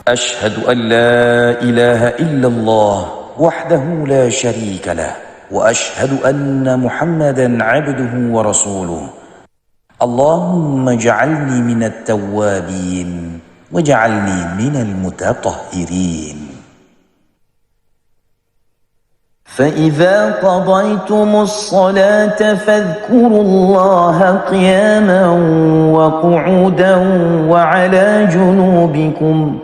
أشهد أن لا إله إلا الله وحده لا شريك له وأشهد أن محمدا عبده ورسوله اللهم اجعلني من التوابين واجعلني من المتطهرين. فإذا قضيتم الصلاة فاذكروا الله قياما وقعودا وعلى جنوبكم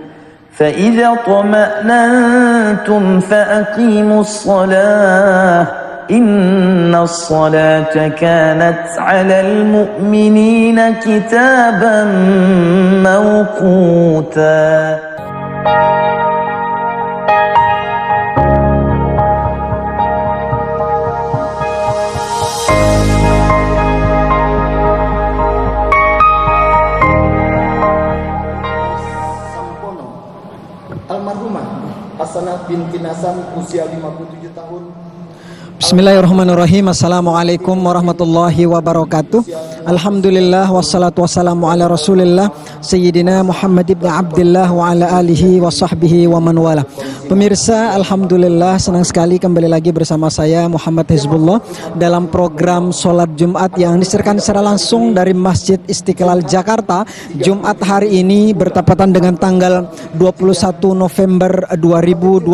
فإذا اطمأننتم فأقيموا الصلاة إن الصلاة كانت على المؤمنين كتابا موقوتا. Almarhumah Hasanah binti Nasan usia 57 tahun. Bismillahirrahmanirrahim. Assalamualaikum warahmatullahi wabarakatuh. Alhamdulillah wassalatu wassalamu ala rasulillah Sayyidina Muhammad ibn Abdillah wa ala alihi wa sahbihi wa man wala. Pemirsa, alhamdulillah senang sekali kembali lagi bersama saya Muhammad Hizbullah dalam program Sholat Jumat yang disiarkan secara langsung dari Masjid Istiqlal Jakarta. Jumat hari ini bertepatan dengan tanggal 21 November 2025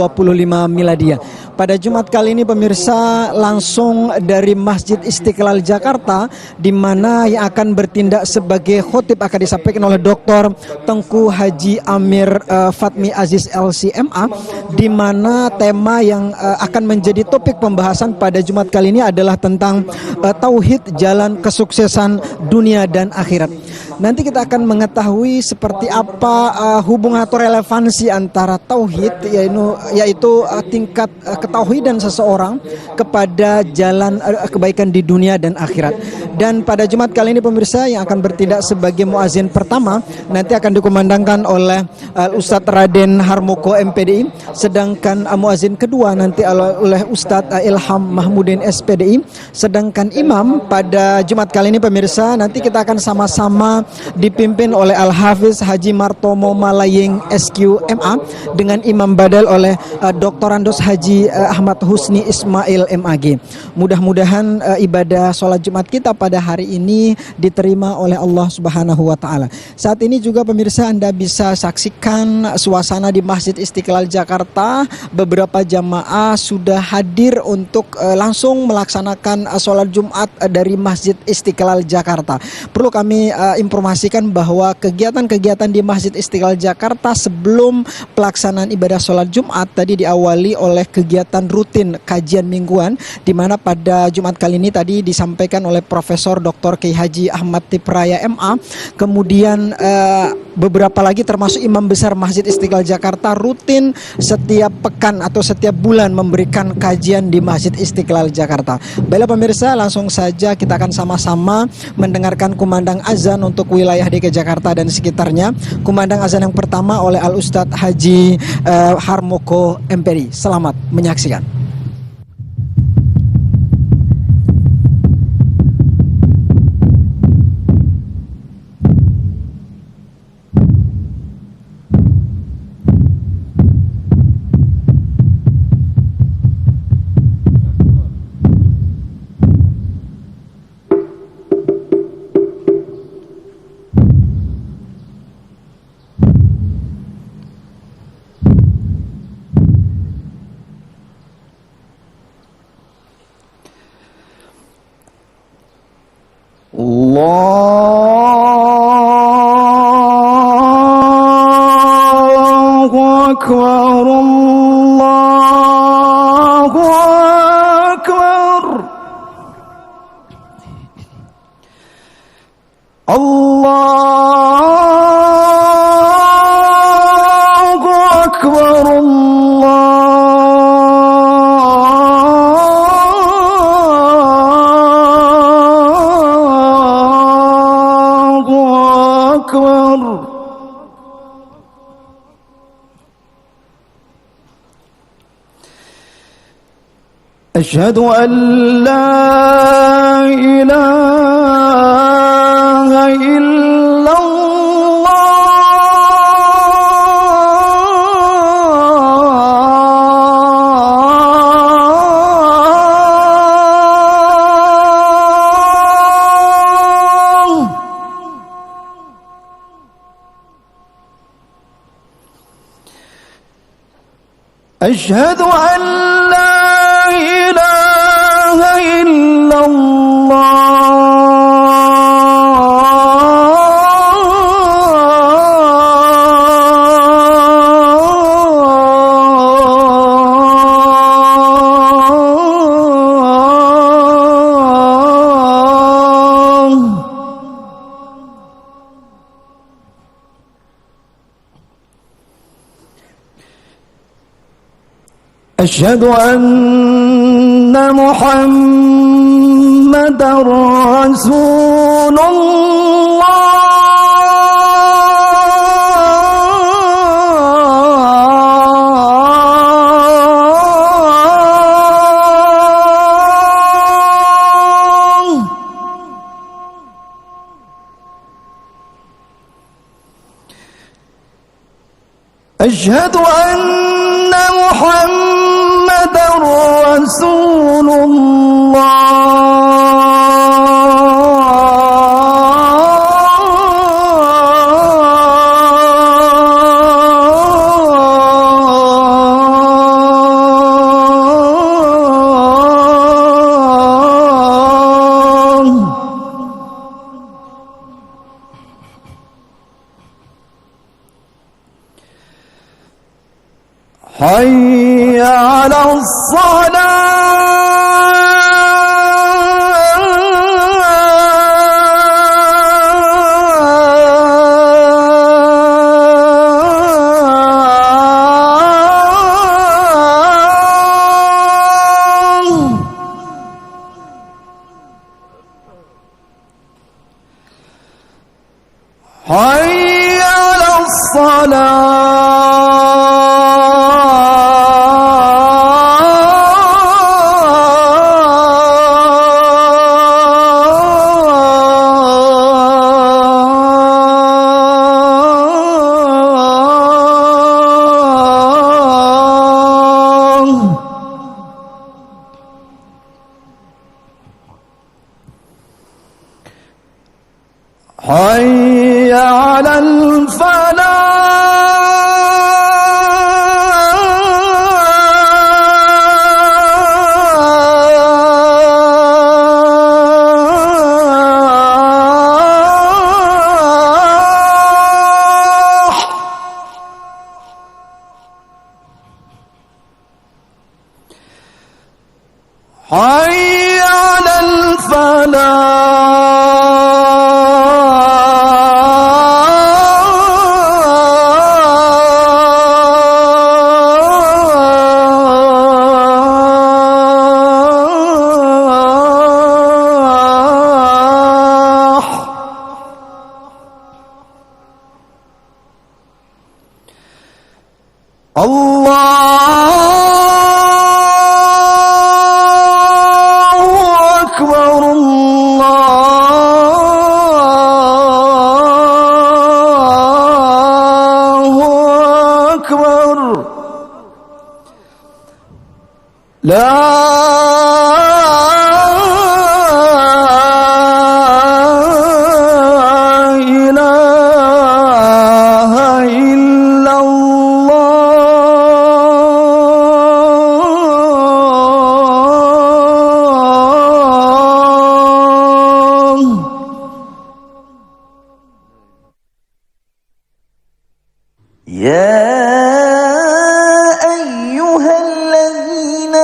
Miladiyah. Pada Jumat kali ini pemirsa, langsung dari Masjid Istiqlal Jakarta, di mana yang akan bertindak sebagai khotib akan disampaikan oleh Dr. Tengku Haji Amir Fatmi Aziz LCMA, di mana tema yang akan menjadi topik pembahasan pada Jumat kali ini adalah tentang tauhid, jalan kesuksesan dunia dan akhirat. Nanti kita akan mengetahui seperti apa hubungan atau relevansi antara tauhid, yaitu tingkat ketauhidan seseorang kepada jalan kebaikan di dunia dan akhirat. Dan pada Jumat kali ini pemirsa, yang akan bertindak sebagai muazin pertama nanti akan dikumandangkan oleh Ustadz Raden Harmoko MPDI, sedangkan muazin kedua nanti oleh Ustadz Ilham Mahmudin SPDI, sedangkan imam pada Jumat kali ini pemirsa nanti kita akan sama-sama dipimpin oleh Al-Hafiz Haji Martomo Malaying SQMA dengan imam badal oleh Dr. Andos Haji Ahmad Husni Ismail MAG. Mudah-mudahan ibadah sholat Jumat kita pada hari ini diterima oleh Allah Subhanahu wa Ta'ala. Saat ini juga pemirsa, Anda bisa saksikan suasana di Masjid Istiqlal Jakarta. Beberapa jamaah sudah hadir untuk langsung melaksanakan sholat Jumat dari Masjid Istiqlal Jakarta. Perlu kami informasikan bahwa kegiatan-kegiatan di Masjid Istiqlal Jakarta sebelum pelaksanaan ibadah sholat Jumat tadi diawali oleh kegiatan rutin kajian mingguan, di mana pada Jumat kali ini tadi disampaikan oleh Profesor Dr. Kiai Haji Ahmad Tipraya MA. Kemudian beberapa lagi termasuk imam besar Masjid Istiqlal Jakarta rutin setiap pekan atau setiap bulan memberikan kajian di Masjid Istiqlal Jakarta. Baiklah pemirsa, langsung saja kita akan sama-sama mendengarkan kumandang azan untuk wilayah DKI Jakarta dan sekitarnya. Kumandang azan yang pertama oleh Al-Ustadz Haji Harmoko MPDI. Selamat menyaksikan. Allahu Akbar, Allahu Akbar, Allahu Akbar, أشهد أن لا إله إلا الله أشهد أن لا إله إلا أشهد أن محمدا رسول الله. أشهد أن محمدا رسول الله. حي على الصلاة. حي على الصلاة. حي على الفلاح. حي على الفلاح. الله أكبر. الله أكبر. لا إله إلا الله. يا أيها الذين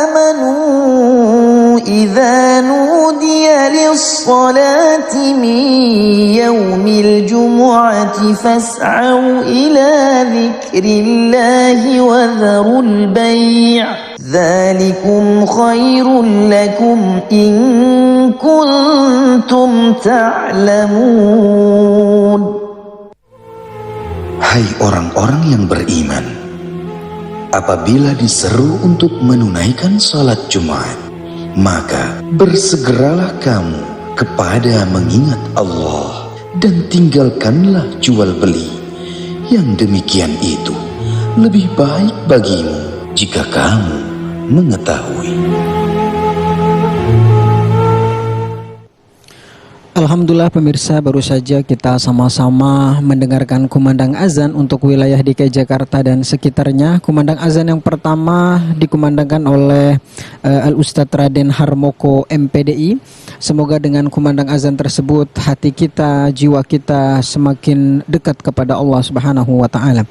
آمنوا إذا نودي للصلاة من يوم الجمعة فاسعوا إلى ذكر الله وذروا البيع ذلكم خير لكم إن كنتم تعلمون. Hai orang-orang yang beriman, apabila diseru untuk menunaikan salat Jumat, maka bersegeralah kamu kepada mengingat Allah dan tinggalkanlah jual beli. Yang demikian itu lebih baik bagimu jika kamu mengetahui. Alhamdulillah pemirsa, baru saja kita sama-sama mendengarkan kumandang azan untuk wilayah DKI Jakarta dan sekitarnya. Kumandang azan yang pertama dikumandangkan oleh Al-Ustadz Raden Harmoko MPDI. Semoga dengan kumandang azan tersebut hati kita, jiwa kita semakin dekat kepada Allah Subhanahu wa taala.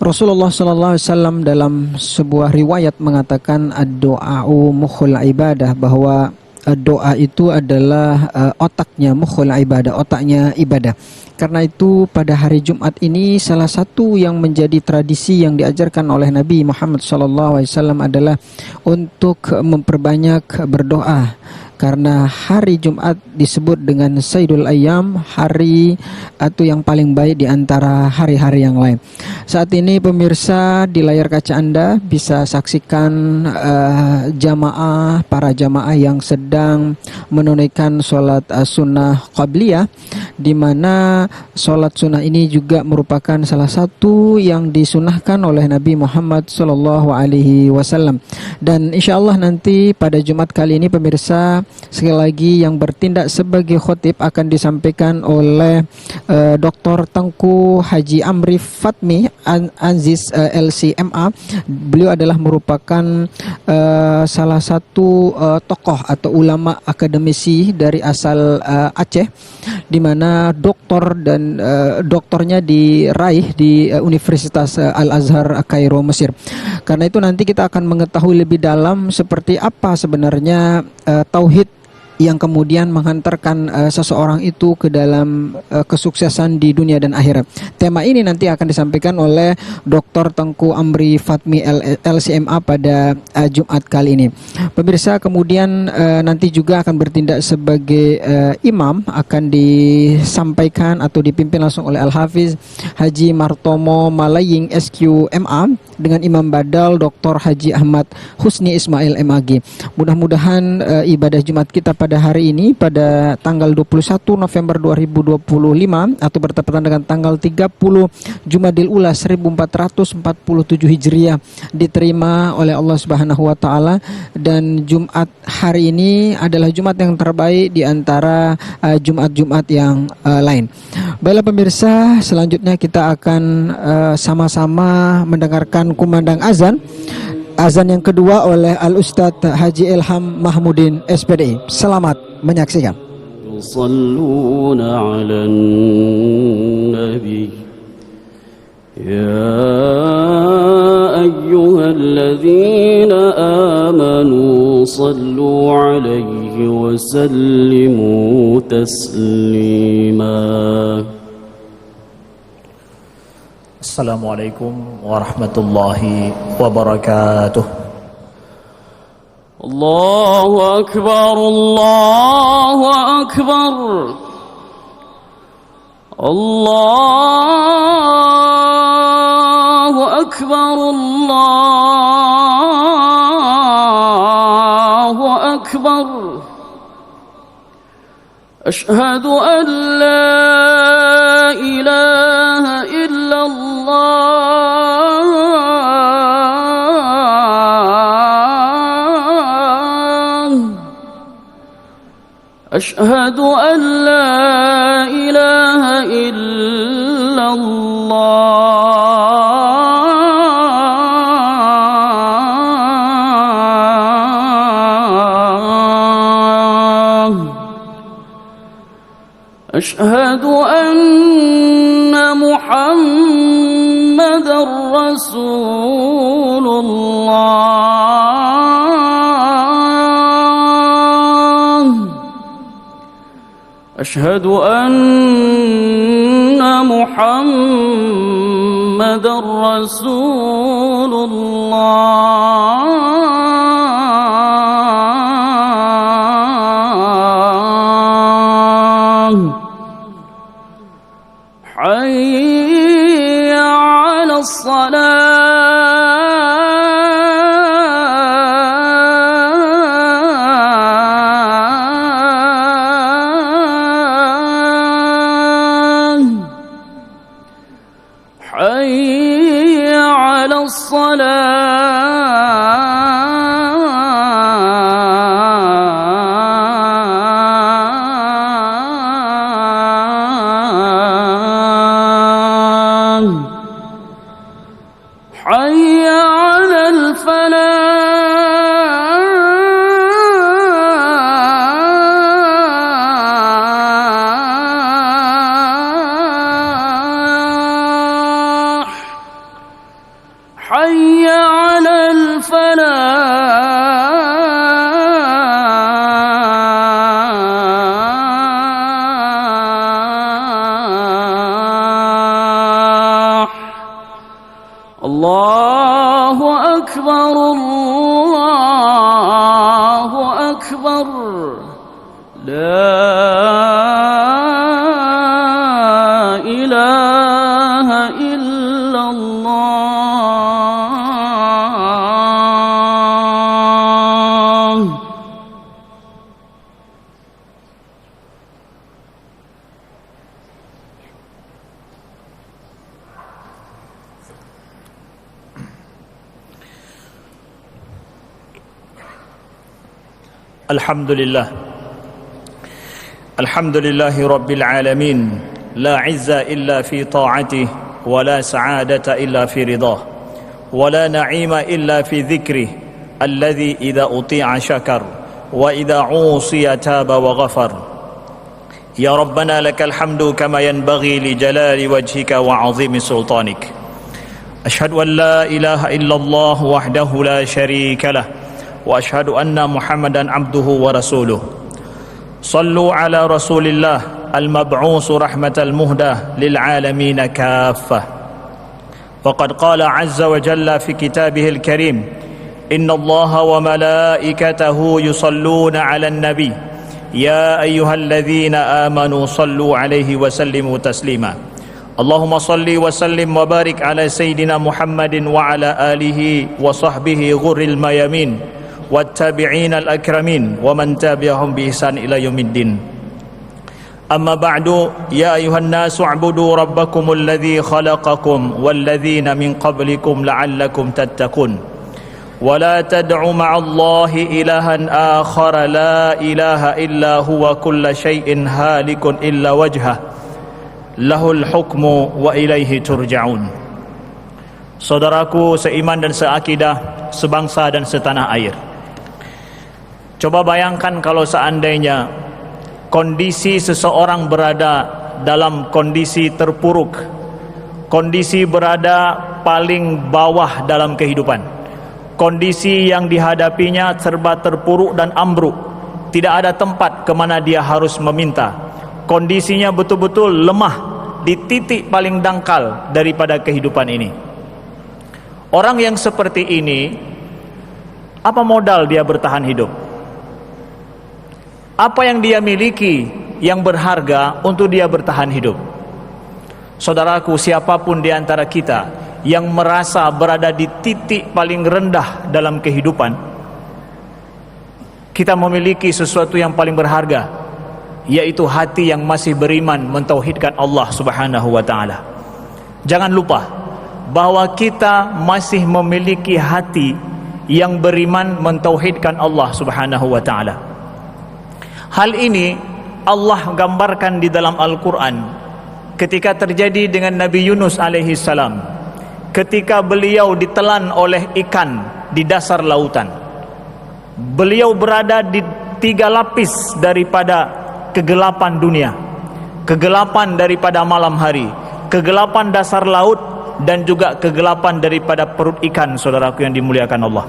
Rasulullah SAW dalam sebuah riwayat mengatakan ad-du'a'u mukhul ibadah, bahwa doa itu adalah otaknya mukhul ibadah, otaknya ibadah. Karena itu pada hari Jumat ini salah satu yang menjadi tradisi yang diajarkan oleh Nabi Muhammad SAW adalah untuk memperbanyak berdoa. Karena hari Jumat disebut dengan Sayyidul Ayyam, hari atau yang paling baik di antara hari-hari yang lain. Saat ini pemirsa, di layar kaca Anda bisa saksikan para jamaah yang sedang menunaikan sholat sunnah qabliyah, di mana sholat sunnah ini juga merupakan salah satu yang disunahkan oleh Nabi Muhammad SAW. Dan insya Allah nanti pada Jumat kali ini pemirsa, sekali lagi yang bertindak sebagai khotib akan disampaikan oleh Dr. Tengku Haji Amri Fatmi Aziz LCMA. Beliau adalah merupakan salah satu tokoh atau ulama akademisi dari asal Aceh, di mana doktornya diraih di Universitas Al-Azhar Kairo, Mesir. Karena itu nanti kita akan mengetahui lebih dalam seperti apa sebenarnya tauhid yang kemudian menghantarkan seseorang itu ke dalam kesuksesan di dunia dan akhirat. Tema ini nanti akan disampaikan oleh Dr. Tengku Amri Fatmi LCMA pada Jumat kali ini. Pemirsa, kemudian nanti juga akan bertindak sebagai imam, akan disampaikan atau dipimpin langsung oleh Al-Hafiz Haji Martomo Malaying SQMA dengan Imam Badal Dr. Haji Ahmad Husni Ismail MAG. Mudah-mudahan ibadah Jumat kita pada hari ini pada tanggal 21 November 2025 atau bertepatan dengan tanggal 30 Jumadil Ula 1447 Hijriah diterima oleh Allah Subhanahu wa taala, dan Jumat hari ini adalah Jumat yang terbaik di antara Jumat-Jumat yang lain. Baiklah pemirsa, selanjutnya kita akan sama-sama mendengarkan kumandang azan yang kedua oleh Al-Ustadz Haji Ilham Mahmudin SPDI. Selamat menyaksikan. Yusalluna 'alan nabi ya ayyuhalladzina amanu sallu 'alaihi wa sallimu taslima. Assalamualaikum warahmatullahi wabarakatuh. Allahu akbar, Allahu akbar, Allahu akbar, Allahu akbar. Ashhadu an la ilaha illallah أشهد أن لا إله إلا الله أشهد أن محمدًا رسول الله أشهد أن محمدًا رسول الله حي على الصلاة حي على الله أكبر الله أكبر لا إله إلا الله. Alhamdulillah. Alhamdulillahi Rabbil Alamin. La izza illa fi ta'atih, wa la sa'adata illa fi ridah, wa la na'ima illa fi dhikrih, alladhi idha uti'a syakar, wa idha usiya taba wa ghafar. Ya Rabbana lakal hamdu kama yanbaghi li jalali wajhika wa 'azimi sultanik. Ashhadu an la ilaha illallah wahdahu la sharika lah, wa ashhadu anna Muhammadan abduhu wa rasuluh. Sallu ala Rasulillah al-mab'us rahmatal muhdah lil alamin kaffah. Wa qad qala 'azza wa jalla fi kitabihil karim, inna Allaha wa malaikatahu yusalluna 'alan nabi ya ayyuhalladzina amanu sallu 'alaihi wa sallimu taslima. Allahumma salli wa sallim wa barik ala sayyidina Muhammadin wa ala alihi wa sahbihi ghurril mayamin wattabi'in al-akramin wa man tabi'ahum bi ihsan ila yaumiddin. Amma ba'du, ya ayuhan nasu u'budu rabbakumul ladzi khalaqakum wal ladzina min qablikum la'allakum tattaqun wa la tad'u ma'allahi ilahan akhara la ilaha illa huwa kullu syai'in halikun illa wajhah lahul hukmu wa ilaihi turja'un. Saudaraku seiman dan seakidah, sebangsa dan setanah air, coba bayangkan kalau seandainya kondisi seseorang berada dalam kondisi terpuruk, kondisi berada paling bawah dalam kehidupan, kondisi yang dihadapinya serba terpuruk dan ambruk, tidak ada tempat kemana dia harus meminta, kondisinya betul-betul lemah di titik paling dangkal daripada kehidupan ini. Orang yang seperti ini, apa modal dia bertahan hidup? Apa yang dia miliki yang berharga untuk dia bertahan hidup? Saudaraku, siapapun di antara kita yang merasa berada di titik paling rendah dalam kehidupan, kita memiliki sesuatu yang paling berharga, yaitu hati yang masih beriman mentauhidkan Allah Subhanahu wa ta'ala. Jangan lupa bahwa kita masih memiliki hati yang beriman mentauhidkan Allah Subhanahu wa ta'ala. Hal ini Allah gambarkan di dalam Al-Quran ketika terjadi dengan Nabi Yunus alaihi salam, ketika beliau ditelan oleh ikan di dasar lautan. Beliau berada di 3 lapis daripada kegelapan dunia, kegelapan daripada malam hari, kegelapan dasar laut, dan juga kegelapan daripada perut ikan. Saudaraku yang dimuliakan Allah,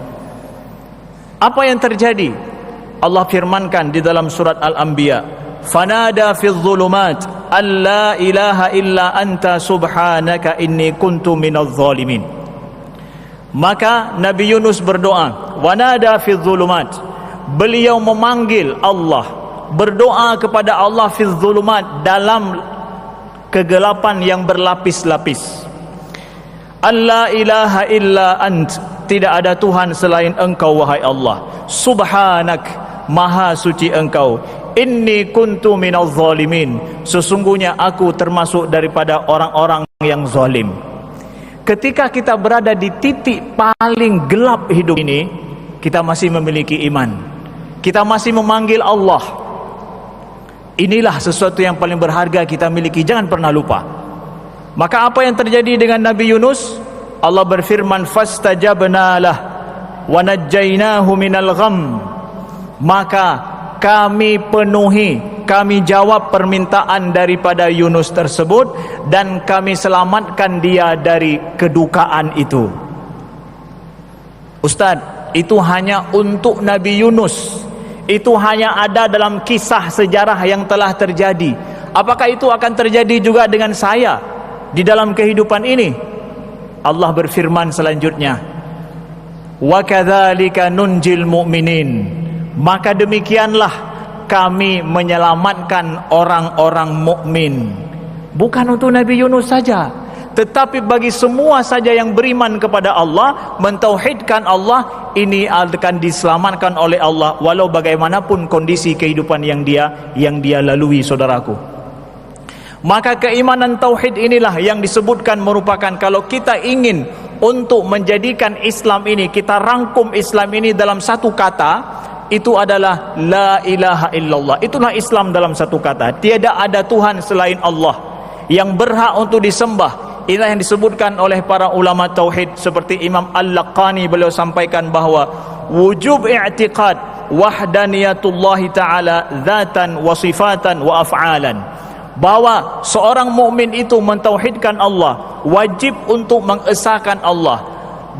apa yang terjadi? Allah firmankan di dalam surat Al-Anbiya, fanada fil dhulumat alla ilaha illa anta subhanaka inni kuntu minadh dhalimin. Maka Nabi Yunus berdoa, wanada fil dhulumat, beliau memanggil Allah, berdoa kepada Allah fil dhulumat, dalam kegelapan yang berlapis-lapis. Alla ilaha illa ant, tidak ada Tuhan selain Engkau wahai Allah. Subhanak, maha suci Engkau. Inni kuntu minadh zalimin, sesungguhnya aku termasuk daripada orang-orang yang zalim. Ketika kita berada di titik paling gelap hidup ini, kita masih memiliki iman, kita masih memanggil Allah. Inilah sesuatu yang paling berharga kita miliki, jangan pernah lupa. Maka apa yang terjadi dengan Nabi Yunus? Allah berfirman, fastajabna lah wa najjaynahu minal gham. Maka kami penuhi, kami jawab permintaan daripada Yunus tersebut, dan kami selamatkan dia dari kedukaan itu. Ustaz, itu hanya untuk Nabi Yunus, itu hanya ada dalam kisah sejarah yang telah terjadi. Apakah itu akan terjadi juga dengan saya di dalam kehidupan ini? Allah berfirman selanjutnya, wa kadzalika nunjil mu'minin, maka demikianlah kami menyelamatkan orang-orang mukmin. Bukan untuk Nabi Yunus saja, tetapi bagi semua saja yang beriman kepada Allah, mentauhidkan Allah, ini akan diselamatkan oleh Allah walau bagaimanapun kondisi kehidupan yang dia lalui, saudaraku. Maka keimanan tauhid inilah yang disebutkan merupakan, kalau kita ingin untuk menjadikan Islam ini, kita rangkum Islam ini dalam satu kata, itu adalah la ilaha illallah. Itulah Islam dalam satu kata. Tiada ada Tuhan selain Allah yang berhak untuk disembah. Inilah yang disebutkan oleh para ulama tauhid seperti Imam Al-Laqani, beliau sampaikan bahawa wujub i'tiqad wahdaniyatullahi ta'ala dzatan wa sifatan wa af'alan, bahawa seorang mukmin itu mentauhidkan Allah, wajib untuk mengesahkan Allah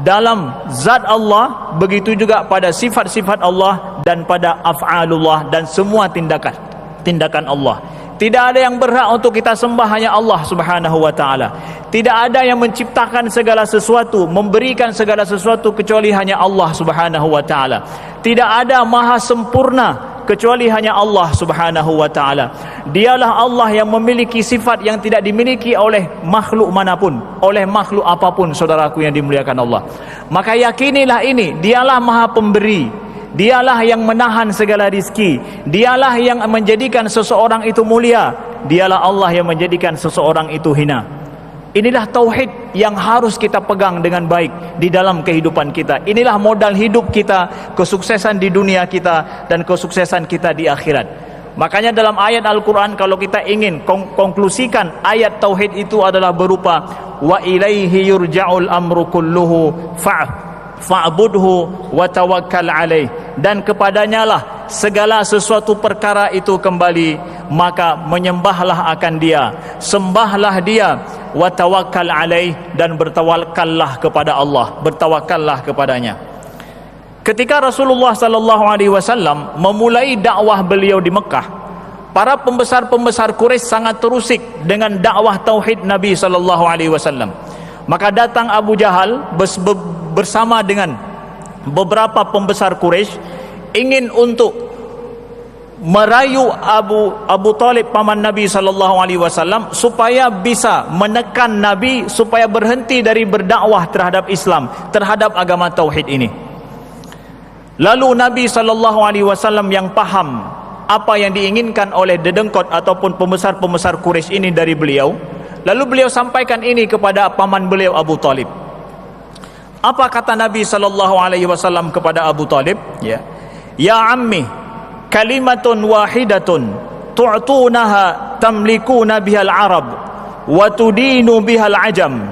dalam zat Allah, begitu juga pada sifat-sifat Allah dan pada af'alullah dan semua tindakan Allah. Tidak ada yang berhak untuk kita sembah, hanya Allah Subhanahu wa ta'ala. Tidak ada yang menciptakan segala sesuatu, memberikan segala sesuatu kecuali hanya Allah Subhanahu wa ta'ala. Tidak ada maha sempurna kecuali hanya Allah Subhanahu wa ta'ala. Dialah Allah yang memiliki sifat yang tidak dimiliki oleh makhluk manapun, oleh makhluk apapun, saudaraku yang dimuliakan Allah. Maka yakinilah ini, dialah maha pemberi, dialah yang menahan segala rizki, dialah yang menjadikan seseorang itu mulia, dialah Allah yang menjadikan seseorang itu hina. Inilah tauhid yang harus kita pegang dengan baik di dalam kehidupan kita. Inilah modal hidup kita, kesuksesan di dunia kita dan kesuksesan kita di akhirat. Makanya dalam ayat Al-Quran, kalau kita ingin konklusikan ayat tauhid itu adalah berupa wa ilaihi yurja'ul amru kulluhu fa'budhu wa tawakkal alaih, dan kepadanya lah segala sesuatu perkara itu kembali, maka menyembahlah akan dia, sembahlah dia, wa tawakkal alaih, dan bertawakallah kepada Allah, bertawakallah kepadanya. Ketika Rasulullah sallallahu alaihi wasallam memulai dakwah beliau di Mekah, para pembesar-pembesar Quraisy sangat terusik dengan dakwah tauhid Nabi sallallahu alaihi wasallam. Maka datang Abu Jahal bersama dengan beberapa pembesar Quraisy ingin untuk merayu Abu Talib, paman Nabi sallallahu alaihi wasallam, supaya bisa menekan Nabi supaya berhenti dari berdakwah terhadap Islam, terhadap agama tauhid ini. Lalu Nabi sallallahu alaihi wasallam yang paham apa yang diinginkan oleh dedengkot ataupun pembesar-pembesar Quraisy ini dari beliau, lalu beliau sampaikan ini kepada paman beliau Abu Talib. Apa kata Nabi sallallahu alaihi wasallam kepada Abu Talib? Ya ammi, kalimatun wahidatun tu'tunaha tamlikuna bihal arab wa tudinu bihal ajam.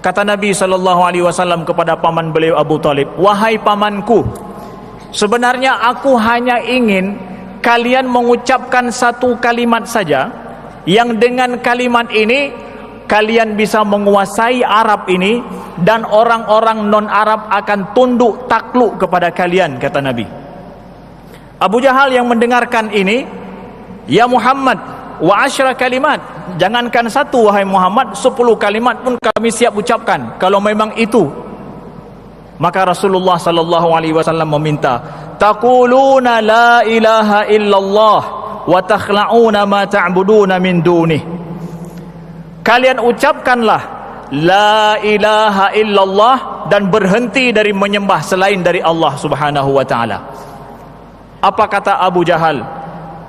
Kata Nabi sallallahu alaihi wasallam kepada paman beliau Abu Talib, wahai pamanku, sebenarnya aku hanya ingin kalian mengucapkan satu kalimat saja, yang dengan kalimat ini kalian bisa menguasai Arab ini, dan orang-orang non-Arab akan tunduk takluk kepada kalian, kata Nabi. Abu Jahal yang mendengarkan ini, ya Muhammad, wa asyra kalimat, jangankan satu wahai Muhammad, 10 kalimat pun kami siap ucapkan kalau memang itu. Maka Rasulullah sallallahu alaihi wasallam meminta, taquluna la ilaha illallah wa takhla'una ma ta'buduna min dunih. Kalian ucapkanlah la ilaha illallah dan berhenti dari menyembah selain dari Allah Subhanahu wa taala. Apa kata Abu Jahal?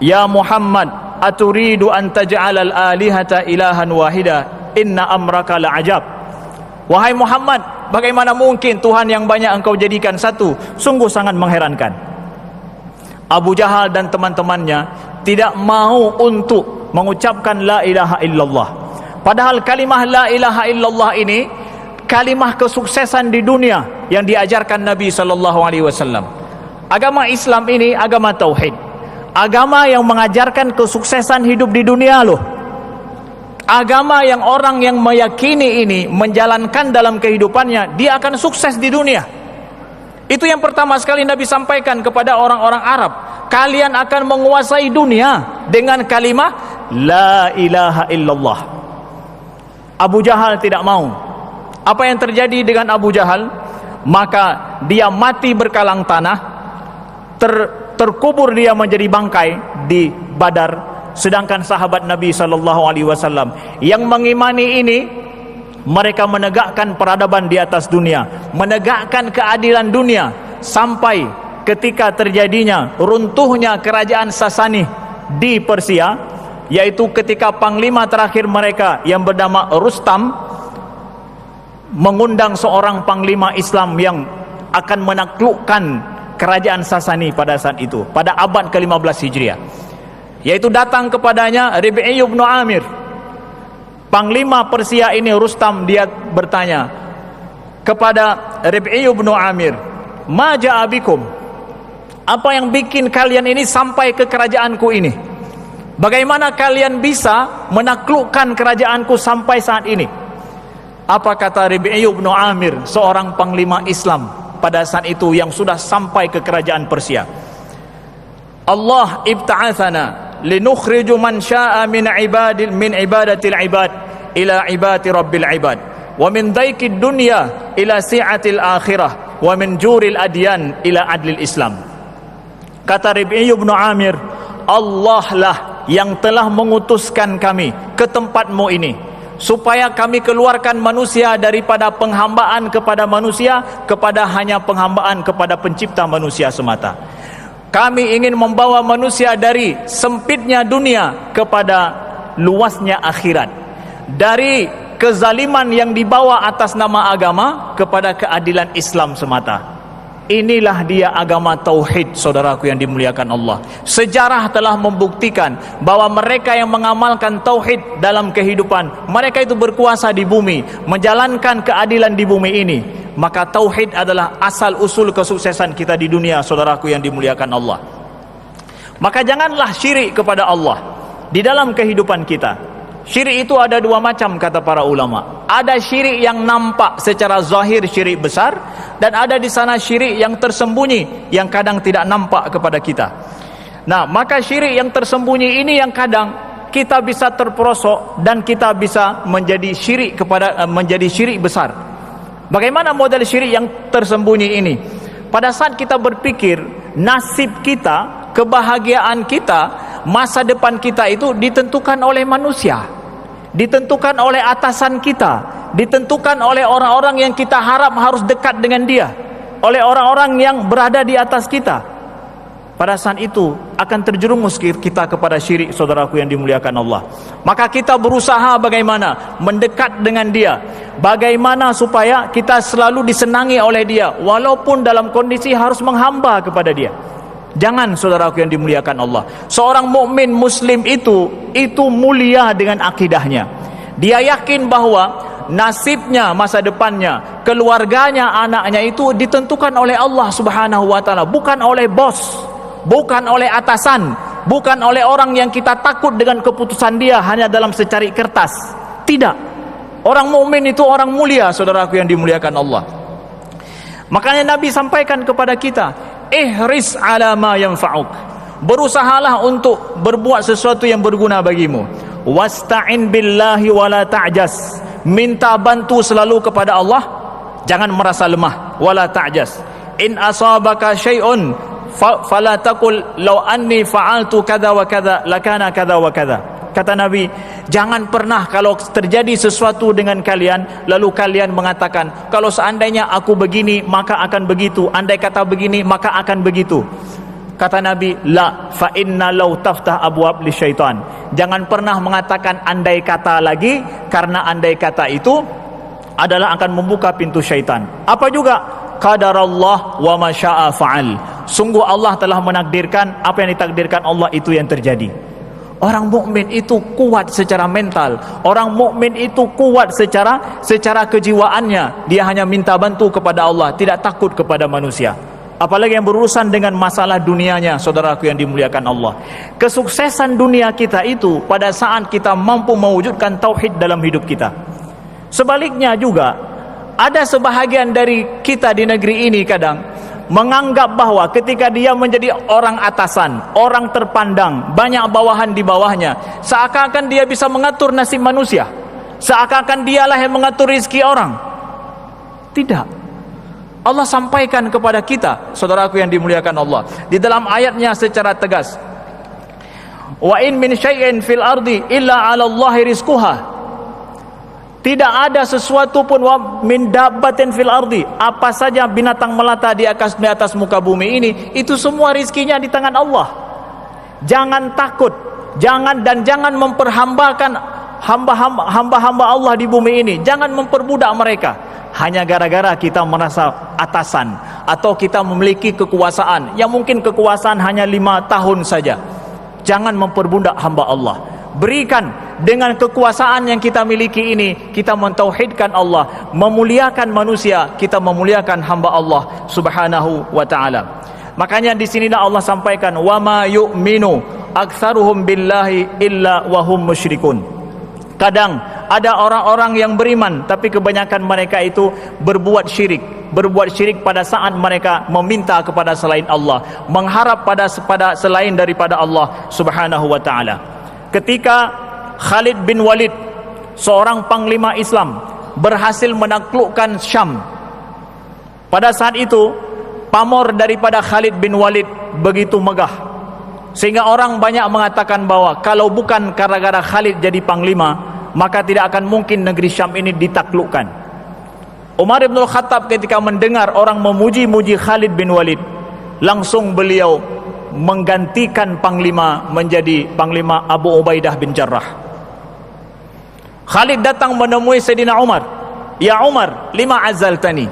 Ya Muhammad, aturidu an taj'alal alihata ilahan wahida, inna amraka la'ajab. Wahai Muhammad, bagaimana mungkin Tuhan yang banyak engkau jadikan satu? Sungguh sangat mengherankan. Abu Jahal dan teman-temannya tidak mau untuk mengucapkan la ilaha illallah. Padahal kalimah la ilaha illallah ini kalimah kesuksesan di dunia yang diajarkan Nabi sallallahu alaihi wasallam. Agama Islam ini agama tauhid, agama yang mengajarkan kesuksesan hidup di dunia loh. Agama yang orang yang meyakini ini, menjalankan dalam kehidupannya, dia akan sukses di dunia. Itu yang pertama sekali Nabi sampaikan kepada orang-orang Arab. Kalian akan menguasai dunia dengan kalimah la ilaha illallah. Abu Jahal tidak mau. Apa yang terjadi dengan Abu Jahal? Maka dia mati berkalang tanah, terkubur dia menjadi bangkai di Badar. Sedangkan sahabat Nabi SAW yang mengimani ini, mereka menegakkan peradaban di atas dunia, menegakkan keadilan dunia, sampai ketika terjadinya runtuhnya kerajaan Sasani di Persia, yaitu ketika panglima terakhir mereka yang bernama Rustam mengundang seorang panglima Islam yang akan menaklukkan kerajaan Sasani pada saat itu, pada abad ke-15 Hijriah, yaitu datang kepadanya Rib'i bin Amir, panglima Persia ini. Rustam dia bertanya kepada Rib'i bin Amir, "Ma ja'a bikum?" Apa yang bikin kalian ini sampai ke kerajaanku ini? Bagaimana kalian bisa menaklukkan kerajaanku sampai saat ini? Apa kata Rib'i bin Amir, seorang panglima Islam pada saat itu yang sudah sampai ke kerajaan Persia? Allah ibta'athana linukhriju man sya'a min ibadatil ibad ila ibadati rabbil ibad wa min daikid dunya ila si'atil akhirah wa min juril adyan ila adlil Islam. Kata Rib'i bin Amir, Allah lah yang telah mengutuskan kami ke tempatmu ini supaya kami keluarkan manusia daripada penghambaan kepada manusia kepada hanya penghambaan kepada pencipta manusia semata. Kami ingin membawa manusia dari sempitnya dunia kepada luasnya akhirat, dari kezaliman yang dibawa atas nama agama kepada keadilan Islam semata. Inilah dia agama tauhid, saudaraku yang dimuliakan Allah. Sejarah telah membuktikan bahwa mereka yang mengamalkan tauhid dalam kehidupan, mereka itu berkuasa di bumi, menjalankan keadilan di bumi ini. Maka tauhid adalah asal usul kesuksesan kita di dunia, saudaraku yang dimuliakan Allah. Maka janganlah syirik kepada Allah di dalam kehidupan kita. Syirik itu ada dua macam kata para ulama. Ada syirik yang nampak secara zahir, syirik besar, dan ada di sana syirik yang tersembunyi yang kadang tidak nampak kepada kita. Nah, maka syirik yang tersembunyi ini yang kadang kita bisa terperosok dan kita bisa menjadi syirik besar. Bagaimana model syirik yang tersembunyi ini? Pada saat kita berpikir nasib kita, kebahagiaan kita, masa depan kita itu ditentukan oleh manusia, ditentukan oleh atasan kita, ditentukan oleh orang-orang yang kita harap harus dekat dengan dia, oleh orang-orang yang berada di atas kita. Pada saat itu akan terjerumus kita kepada syirik, saudaraku yang dimuliakan Allah. Maka kita berusaha bagaimana mendekat dengan dia, bagaimana supaya kita selalu disenangi oleh dia, walaupun dalam kondisi harus menghamba kepada dia. Jangan, saudaraku yang dimuliakan Allah. Seorang mukmin muslim itu mulia dengan akidahnya. Dia yakin bahwa nasibnya, masa depannya, keluarganya, anaknya itu ditentukan oleh Allah Subhanahu wa taala, bukan oleh bos, bukan oleh atasan, bukan oleh orang yang kita takut dengan keputusan dia hanya dalam secari kertas. Tidak. Orang mukmin itu orang mulia, saudaraku yang dimuliakan Allah. Makanya Nabi sampaikan kepada kita, ihris ala ma yanfa'uk. Berusahalah untuk berbuat sesuatu yang berguna bagimu. Wasta'in billahi wala ta'jas. Minta bantu selalu kepada Allah, jangan merasa lemah. Wala ta'jas. In asabaka syai'un fala taqul law anni fa'altu kadza wa kadza lakana kadza wa kadza. Kata Nabi, jangan pernah kalau terjadi sesuatu dengan kalian lalu kalian mengatakan, kalau seandainya aku begini maka akan begitu, andai kata begini maka akan begitu. Kata Nabi, la fa inna law taftah abwab lisyaitan. Jangan pernah mengatakan andai kata lagi, karena andai kata itu adalah akan membuka pintu syaitan. Apa juga? Qadarallah wa ma syaa fa'al. Sungguh Allah telah menakdirkan, apa yang ditakdirkan Allah itu yang terjadi. Orang mukmin itu kuat secara mental. Orang mukmin itu kuat secara kejiwaannya. Dia hanya minta bantu kepada Allah, tidak takut kepada manusia. Apalagi yang berurusan dengan masalah dunianya, saudaraku yang dimuliakan Allah. Kesuksesan dunia kita itu pada saat kita mampu mewujudkan tauhid dalam hidup kita. Sebaliknya juga, ada sebahagian dari kita di negeri ini kadang menganggap bahwa ketika dia menjadi orang atasan, orang terpandang, banyak bawahan di bawahnya, seakan-akan dia bisa mengatur nasib manusia, seakan-akan dialah yang mengatur rezeki orang. Tidak. Allah sampaikan kepada kita, saudaraku yang dimuliakan Allah, di dalam ayatnya secara tegas, wa in min syai'in fil ardi illa 'ala Allahi rizquha. Tidak ada sesuatu pun min dabbatin fil ardi, apa saja binatang melata di atas muka bumi ini, itu semua rizkinya di tangan Allah. Jangan takut, jangan memperhambakan hamba-hamba Allah di bumi ini. Jangan memperbudak mereka hanya gara-gara kita merasa atasan atau kita memiliki kekuasaan yang mungkin kekuasaan hanya 5 tahun saja. Jangan memperbudak hamba Allah. Berikan dengan kekuasaan yang kita miliki ini, kita mentauhidkan Allah, memuliakan manusia, kita memuliakan hamba Allah Subhanahu wa taala. Makanya di sinilah Allah sampaikan, wa ma yu'minu aktsaruhum billahi illa wa hum musyrikun. Kadang ada orang-orang yang beriman tapi kebanyakan mereka itu berbuat syirik pada saat mereka meminta kepada selain Allah, mengharap pada selain daripada Allah Subhanahu wa taala. Ketika Khalid bin Walid, seorang panglima Islam, berhasil menaklukkan Syam, pada saat itu pamor daripada Khalid bin Walid begitu megah, sehingga orang banyak mengatakan bahwa kalau bukan gara-gara Khalid jadi panglima, maka tidak akan mungkin negeri Syam ini ditaklukkan. Umar bin Khattab ketika mendengar orang memuji-muji Khalid bin Walid, langsung beliau menggantikan panglima menjadi panglima Abu Ubaidah bin Jarrah. Khalid datang menemui Sayyidina Umar. Ya Umar, lima azaltani.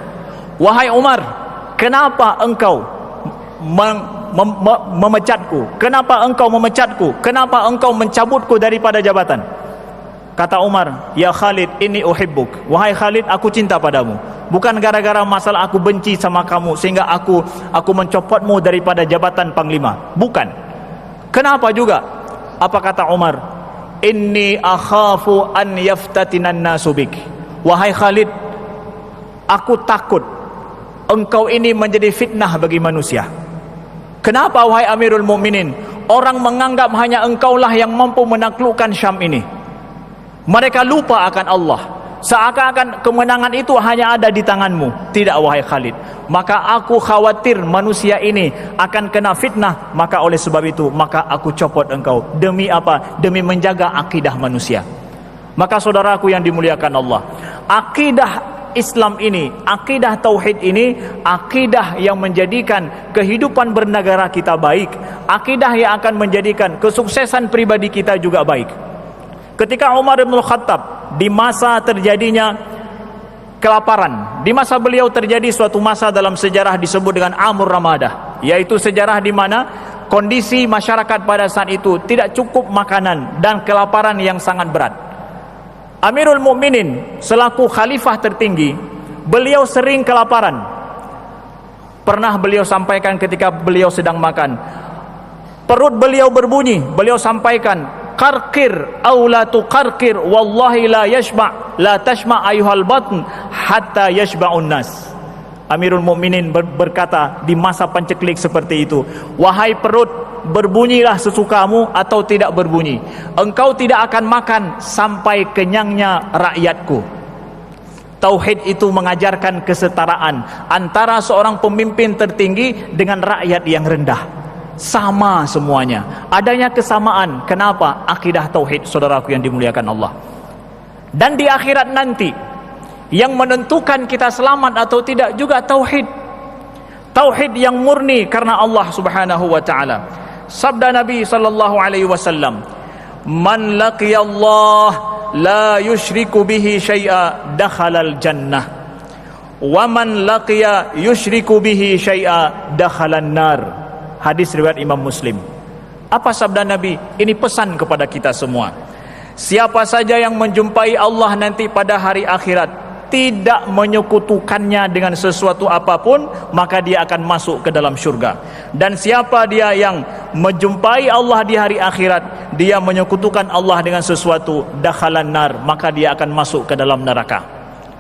Wahai Umar, kenapa engkau memecatku? Kenapa engkau memecatku? Kenapa engkau mencabutku daripada jabatan? Kata Umar, ya Khalid, inni uhibbuk. Wahai Khalid, aku cinta padamu. Bukan gara-gara masalah aku benci sama kamu sehingga aku mencopotmu daripada jabatan panglima. Bukan. Kenapa juga? Apa kata Umar? Inni akhafu an yaftatinan nasu bik. Wahai Khalid, aku takut engkau ini menjadi fitnah bagi manusia. Kenapa wahai Amirul Mukminin? Orang menganggap hanya engkaulah yang mampu menaklukkan Syam ini. Mereka lupa akan Allah, seakan-akan kemenangan itu hanya ada di tanganmu. Tidak wahai Khalid. Maka aku khawatir manusia ini akan kena fitnah, maka oleh sebab itu maka aku copot engkau. Demi apa? Demi menjaga akidah manusia. Maka saudaraku yang dimuliakan Allah, akidah Islam ini, akidah tauhid ini, akidah yang menjadikan kehidupan bernegara kita baik, akidah yang akan menjadikan kesuksesan pribadi kita juga baik. Ketika Umar bin Khattab di masa terjadinya kelaparan, di masa beliau terjadi suatu masa dalam sejarah disebut dengan Amur Ramadah, yaitu sejarah di mana kondisi masyarakat pada saat itu tidak cukup makanan dan kelaparan yang sangat berat. Amirul Mukminin selaku khalifah tertinggi, beliau sering kelaparan. Pernah beliau sampaikan ketika beliau sedang makan, perut beliau berbunyi, beliau sampaikan, qarqir aw la tuqarqir wallahi la yashba' la tashma' ayuhal batn hatta yashba'un nas. Amirul Mukminin berkata di masa panceklik seperti itu, wahai perut, berbunyilah sesukamu atau tidak berbunyi, engkau tidak akan makan sampai kenyangnya rakyatku. Tauhid itu mengajarkan kesetaraan antara seorang pemimpin tertinggi dengan rakyat yang rendah. Sama semuanya, adanya kesamaan. Kenapa? Akidah tauhid, saudaraku yang dimuliakan Allah. Dan di akhirat nanti yang menentukan kita selamat atau tidak juga tauhid. Tauhid yang murni karena Allah Subhanahu wa taala. Sabda Nabi sallallahu alaihi wasallam, "Man laqiyallah la yusyriku bihi syai'a dakhalal jannah. Wa man laqiya yusyriku bihi syai'a dakhalan nar." Hadis riwayat Imam Muslim. Apa sabda Nabi? Ini pesan kepada kita semua. Siapa saja yang menjumpai Allah nanti pada hari akhirat, tidak menyekutukannya dengan sesuatu apapun, maka dia akan masuk ke dalam syurga. Dan siapa dia yang menjumpai Allah di hari akhirat, dia menyekutukan Allah dengan sesuatu, dakhalan nar, maka dia akan masuk ke dalam neraka.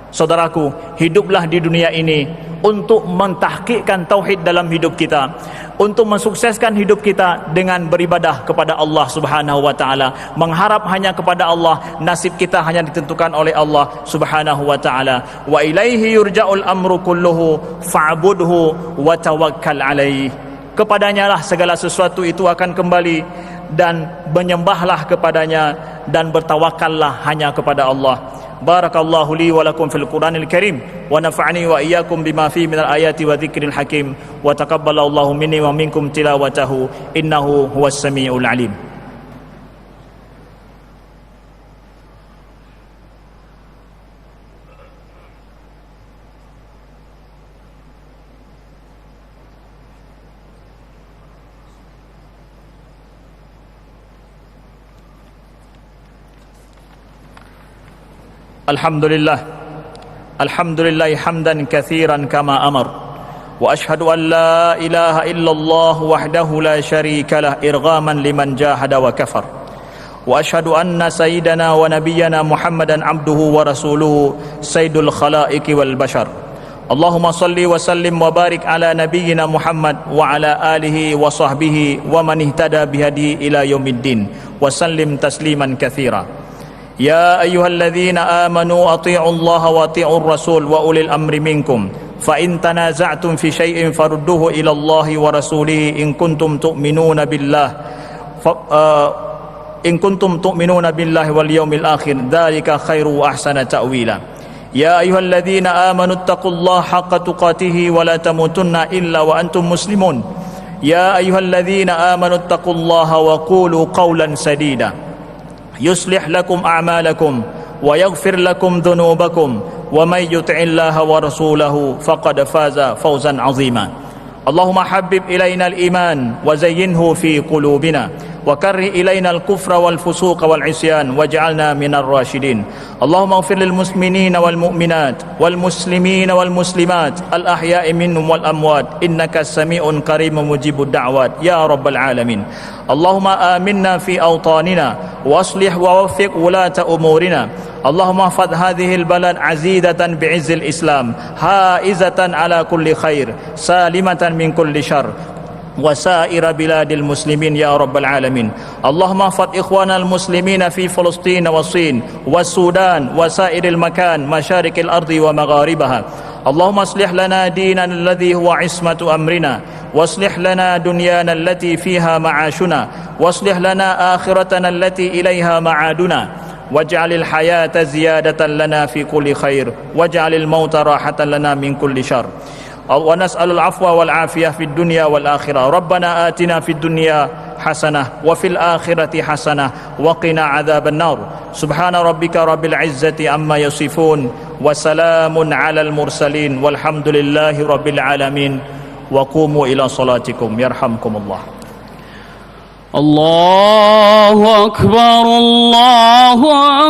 Saudaraku, hiduplah di dunia ini untuk mentahqiqkan tauhid dalam hidup kita, untuk mensukseskan hidup kita dengan beribadah kepada Allah Subhanahu wa taala, mengharap hanya kepada Allah, nasib kita hanya ditentukan oleh Allah Subhanahu wa taala. Wa ilaihi yurja'ul amru kulluhu fa'budhu wa tawakkal alaih. Kepadanya lah segala sesuatu itu akan kembali, dan menyembahlah kepadanya dan bertawakallah hanya kepada Allah. Barakallahu li wa lakum fil Qur'anil Karim wa nafa'ani wa iyyakum bima fihi minal ayati wa dzikril hakim wa taqabbalallahu minni wa minkum tilawatahu innahu huwas samiul alim. Alhamdulillah hamdan katsiran kama amar, wa ashhadu an la ilaha illallah wahdahu la syarika lah irghaman liman jahada wa kafar, wa ashhadu anna sayyidana wa nabiyyana Muhammadan abduhu wa rasuluhu sayyidul khalaiqi wal bashar. Allahumma salli wa sallim wa barik ala nabiyyina Muhammad wa ala alihi wa sahbihi wa man ihtada bihadi ila yaumiddin wa sallim tasliman katsira. Ya ayyuhalladzina amanu athi'u Allah wa athi'ur rasul wa ulil amri minkum fa in tanaza'tum fi syai'in farudduhu ila Allah wa rasulihi in kuntum tu'minuna billahi wal yawmil akhir dzalika khairu wa ahsana ta'wila. Ya ayyuhalladzina amanu taqullaha haqqa tuqatih wa la tamutunna illa wa antum muslimun. Ya ayyuhalladzina amanu taqullaha wa qulu qawlan sadida yuslih lakum a'malakum wa yaghfir lakum dhunubakum wa may yuti'illaha wa rasulahu faqad faza fawzan 'azima. Allahumma habbib ilaina al-iman wa zayyinhu fi qulubina wa karrih ilaina al-kufra wal fusuqa wal 'isyan waj'alna minar rasyidin. Allahumma ighfir lil muslimina wal mu'minat wal muslimina wal muslimat al ahya'i minhum wal amwat innaka sami'un qariibun mujibud da'wat ya rabbal alamin. Allahumma aminna fi awtanina wa aslih wa waffiq wulata umurina. Allahumma hafadh hadhihi al-balad azizatan bi'izzil islam haizatan ala kulli khair salimatan min kulli syarr وسائر بلاد المسلمين يا رب العالمين. اللهم احفظ إخواننا المسلمين في فلسطين والصين والسودان وسائر المكان مشارق الأرض ومغاربها. اللهم اصلح لنا ديننا الذي هو عصمة أمرنا واصلح لنا دنيانا التي فيها معاشنا واصلح لنا آخرتنا التي إليها معادنا واجعل الحياة زيادة لنا في كل خير واجعل الموت راحة لنا من كل شر. ونسأل العفو والعافية في الدنيا والآخرة. ربنا آتنا في الدنيا حسنة وفي الآخرة حسنة وقنا عذاب النار. سبحان ربك رب العزة عما يصفون وسلام على المرسلين والحمد لله رب العالمين. وقوموا إلى صلاتكم يرحمكم الله. الله أكبر الله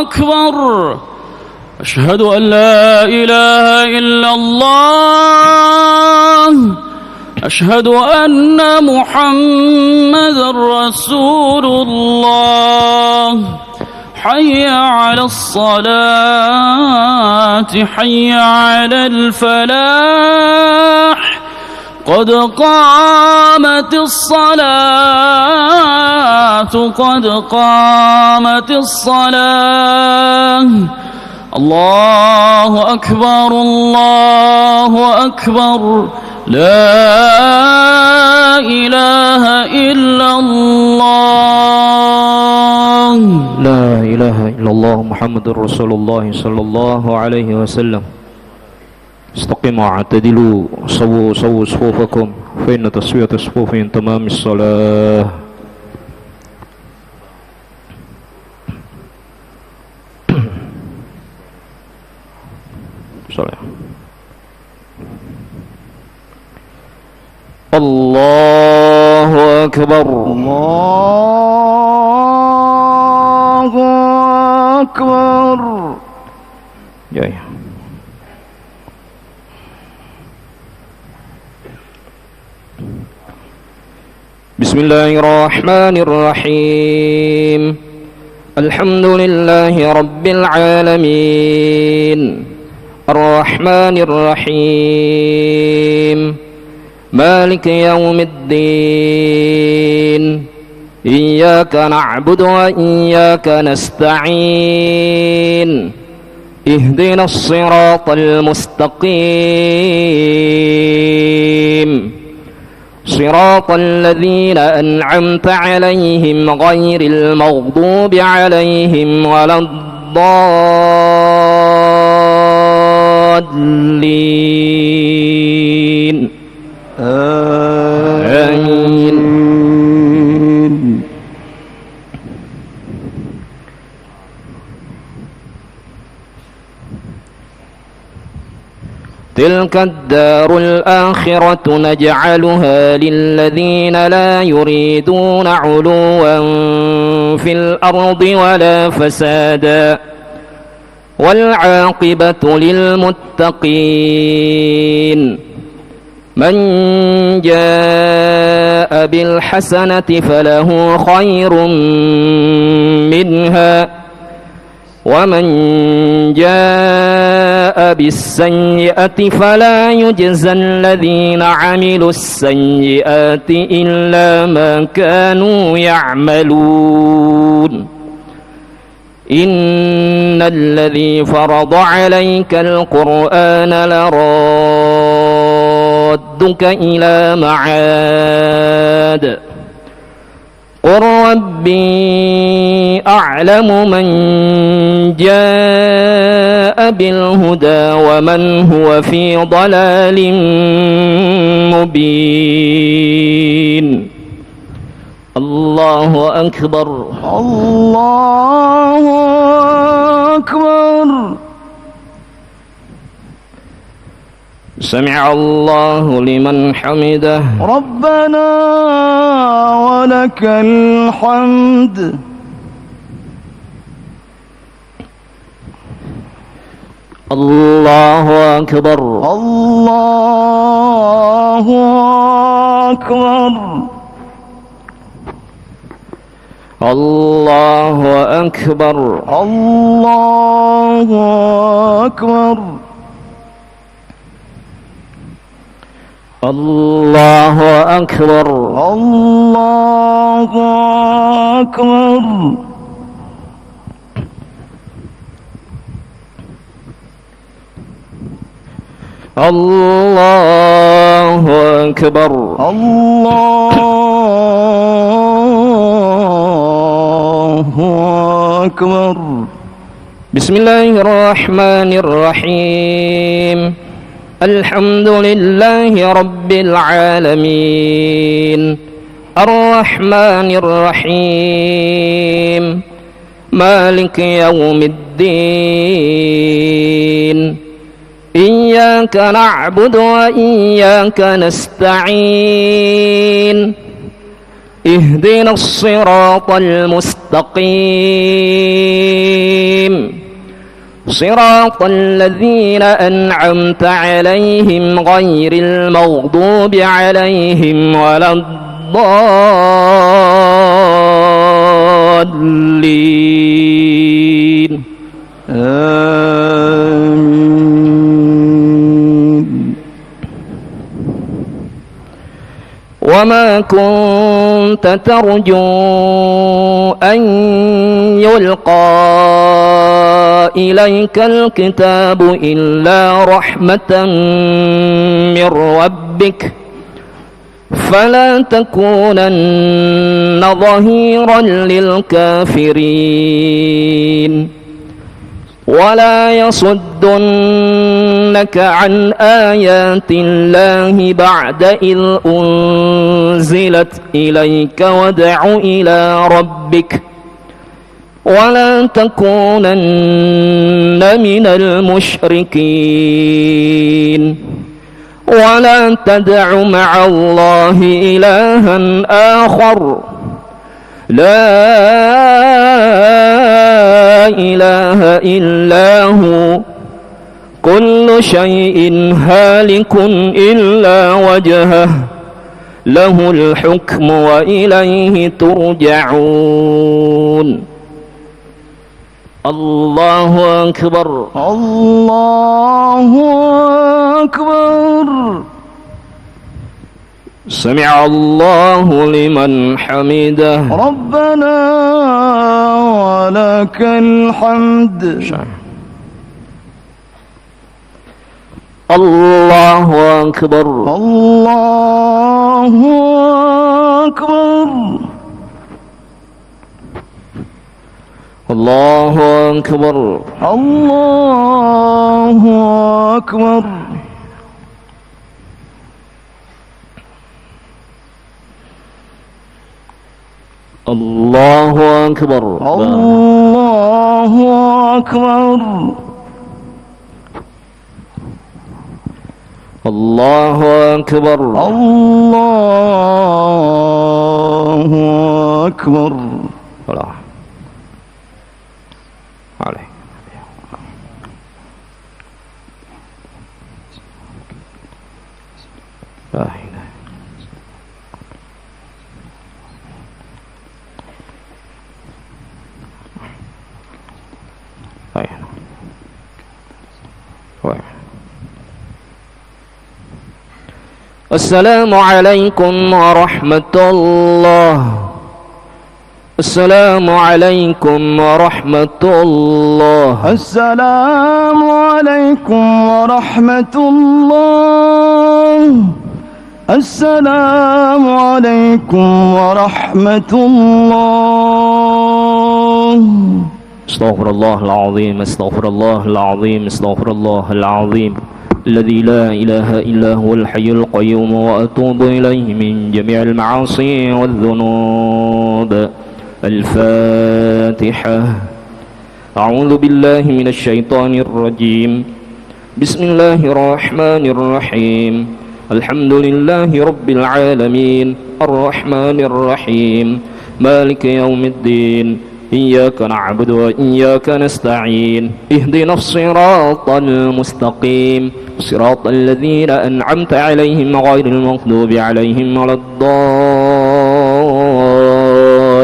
أكبر. أشهد أن لا إله إلا الله. أشهد أن محمد رسول الله. حي على الصلاة حي على الفلاح قد قامت الصلاة قد قامت الصلاة. الله أكبر الله أكبر. لا إله إلا الله. لا إله إلا الله محمد رسول الله صلى الله عليه وسلم. استقيموا واعتدلوا سووا صفوفكم فإن تسوية الصفوف من تمام الصلاة. الله أكبر الله أكبر. Ya. Bismillahirrahmanirrahim. Alhamdulillahi rabbil alamin. الرحمن الرحيم مالك يوم الدين إياك نعبد وإياك نستعين اهدنا الصراط المستقيم صراط الذين أنعمت عليهم غير المغضوب عليهم ولا الضالين آمين. تلك الدار الآخرة نجعلها للذين لا يريدون علوا في الأرض ولا فسادا والعاقبة للمتقين من جاء بالحسنة فله خير منها ومن جاء بالسيئة فلا يجزى الذين عملوا السيئات إلا ما كانوا يعملون إن الذي فرض عليك القرآن لرادك إلى معاد قل ربي أعلم من جاء بالهدى ومن هو في ضلال مبين الله أكبر الله أكبر. سمع الله لمن حمده ربنا ولك الحمد. الله أكبر الله أكبر. الله أكبر الله أكبر. الله أكبر الله أكبر. الله أكبر الله أكبر. بسم الله الرحمن الرحيم الحمد لله رب العالمين الرحمن الرحيم مالك يوم الدين إياك نعبد وإياك نستعين اهدنا الصراط المستقيم صراط الذين أنعمت عليهم غير المغضوب عليهم ولا الضالين آمين. وما كنت ترجو أن يلقى إليك الكتاب إلا رحمة من ربك فلا تكونن ظهيرا للكافرين ولا يصدنك عن آيات الله بعد إذ أنزلت إليك وادع إلى ربك ولا تكونن من المشركين ولا تدع مع الله إلها آخر لا إله إلا هو كل شيء هالك إلا وجهه له الحكم وإليه ترجعون الله أكبر الله أكبر سمع الله لمن حمده ربنا ولك الحمد الله أكبر الله أكبر الله أكبر الله أكبر الله أكبر الله أكبر الله أكبر الله أكبر ولا عليه لا إله السلام عليكم ورحمة الله السلام عليكم ورحمة الله السلام عليكم ورحمة الله السلام عليكم ورحمة الله استغفر الله العظيم استغفر الله العظيم استغفر الله العظيم الذي لا إله إلا هو الحي القيوم وأتوب إليه من جميع المعاصي والذنوب الفاتحة أعوذ بالله من الشيطان الرجيم بسم الله الرحمن الرحيم الحمد لله رب العالمين الرحمن الرحيم مالك يوم الدين إياك نعبد وإياك نستعين اهدنا الصراط المستقيم صراط الذين أنعمت عليهم غير المغضوب عليهم ولا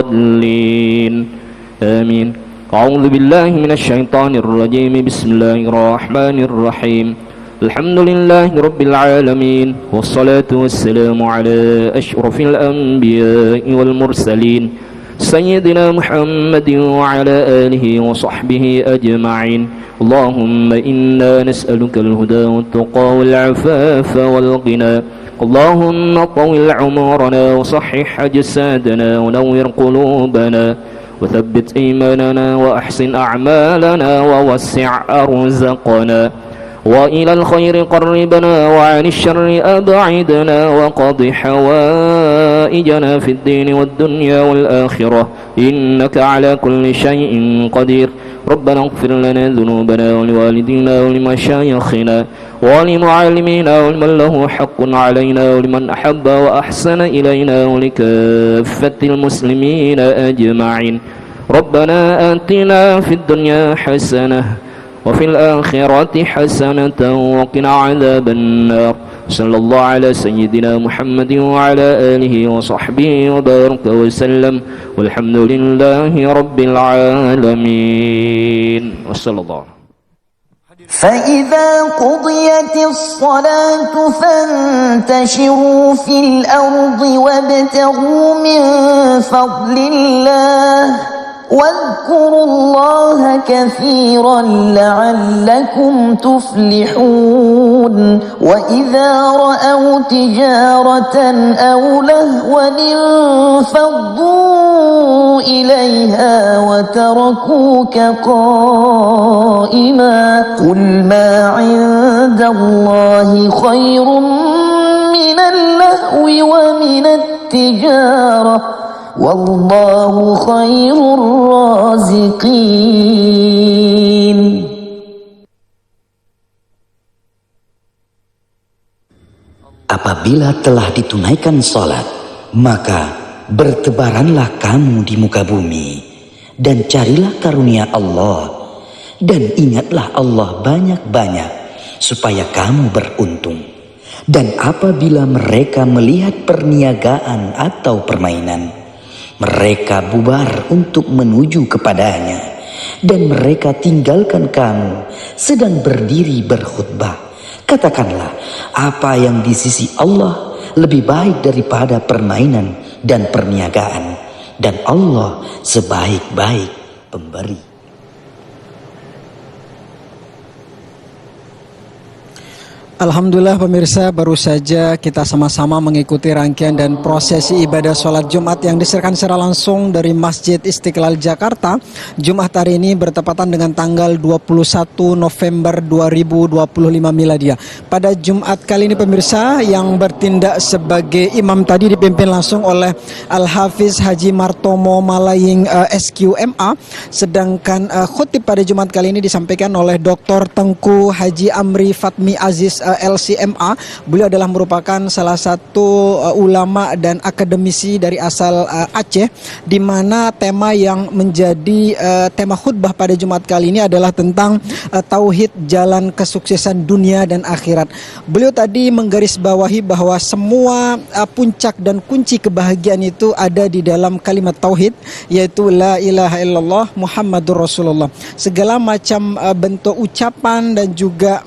الضالين آمين أعوذ بالله من الشيطان الرجيم بسم الله الرحمن الرحيم الحمد لله رب العالمين والصلاة والسلام على أشرف الأنبياء والمرسلين سيدنا محمد وعلى آله وصحبه أجمعين اللهم إنا نسألك الهدى والتقى والعفاف والغنى اللهم طول عمرنا وصحح أجسادنا ونور قلوبنا وثبت إيماننا وأحسن أعمالنا ووسع أرزقنا وإلى الخير قربنا وعن الشر أبعدنا وقض حوائجنا في الدين والدنيا والآخرة إنك على كل شيء قدير ربنا اغفر لنا ذنوبنا ولوالدينا ولمشايخنا ولمعلمينا ولمن له حق علينا ولمن أحب وأحسن إلينا ولكافة المسلمين أجمعين ربنا آتنا في الدنيا حسنة وفي الآخرة حسنة وقنا عذاب النار صلى الله على سيدنا محمد وعلى آله وصحبه وبارك وسلم والحمد لله رب العالمين وصلى الله. فإذا قضيت الصلاة فانتشروا في الأرض وابتغوا من فضل الله واذكروا الله كثيرا لعلكم تفلحون وإذا رأوا تجارة أو لهوا انفضوا إليها وتركوك قائما قل ما عند الله خير من اللهو ومن التجارة والله خير الرازقين. Apabila telah ditunaikan salat, maka bertebaranlah kamu di muka bumi dan carilah karunia Allah dan ingatlah Allah banyak-banyak supaya kamu beruntung. Dan apabila mereka melihat perniagaan atau permainan, mereka bubar untuk menuju kepadanya dan mereka tinggalkan kamu sedang berdiri berkhutbah. Katakanlah, apa yang di sisi Allah lebih baik daripada permainan dan perniagaan, dan Allah sebaik-baik pemberi. Alhamdulillah pemirsa, baru saja kita sama-sama mengikuti rangkaian dan prosesi ibadah sholat Jumat yang disiarkan secara langsung dari Masjid Istiqlal Jakarta. Jumat hari ini bertepatan dengan tanggal 21 November 2025 Miladia. Pada Jumat kali ini pemirsa, yang bertindak sebagai imam tadi dipimpin langsung oleh Al-Hafiz Haji Martomo Malaying SQMA. Sedangkan khutib pada Jumat kali ini disampaikan oleh Dr. Tengku Haji Amri Fatmi Aziz LCMA. Beliau adalah merupakan salah satu ulama dan akademisi dari asal Aceh, di mana tema yang menjadi tema khutbah pada Jumat kali ini adalah tentang tauhid, jalan kesuksesan dunia dan akhirat. Beliau tadi menggarisbawahi bahwa semua puncak dan kunci kebahagiaan itu ada di dalam kalimat tauhid, yaitu la ilaha illallah Muhammadur Rasulullah. Segala macam bentuk ucapan dan juga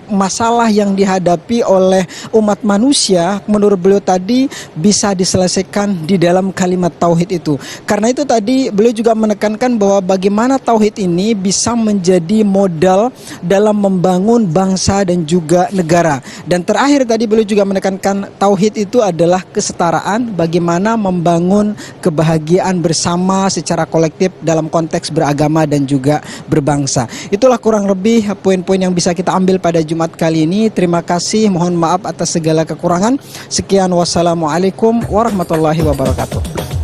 masalah yang dihadapi oleh umat manusia, menurut beliau tadi bisa diselesaikan di dalam kalimat tauhid itu. Karena itu tadi beliau juga menekankan bahwa bagaimana tauhid ini bisa menjadi modal dalam membangun bangsa dan juga negara. Dan terakhir tadi beliau juga menekankan tauhid itu adalah kesetaraan, bagaimana membangun kebahagiaan bersama secara kolektif dalam konteks beragama dan juga berbangsa. Itulah kurang lebih poin-poin yang bisa kita ambil pada Jumat kali ini. Terima kasih, mohon maaf atas segala kekurangan. Sekian, wassalamualaikum warahmatullahi wabarakatuh.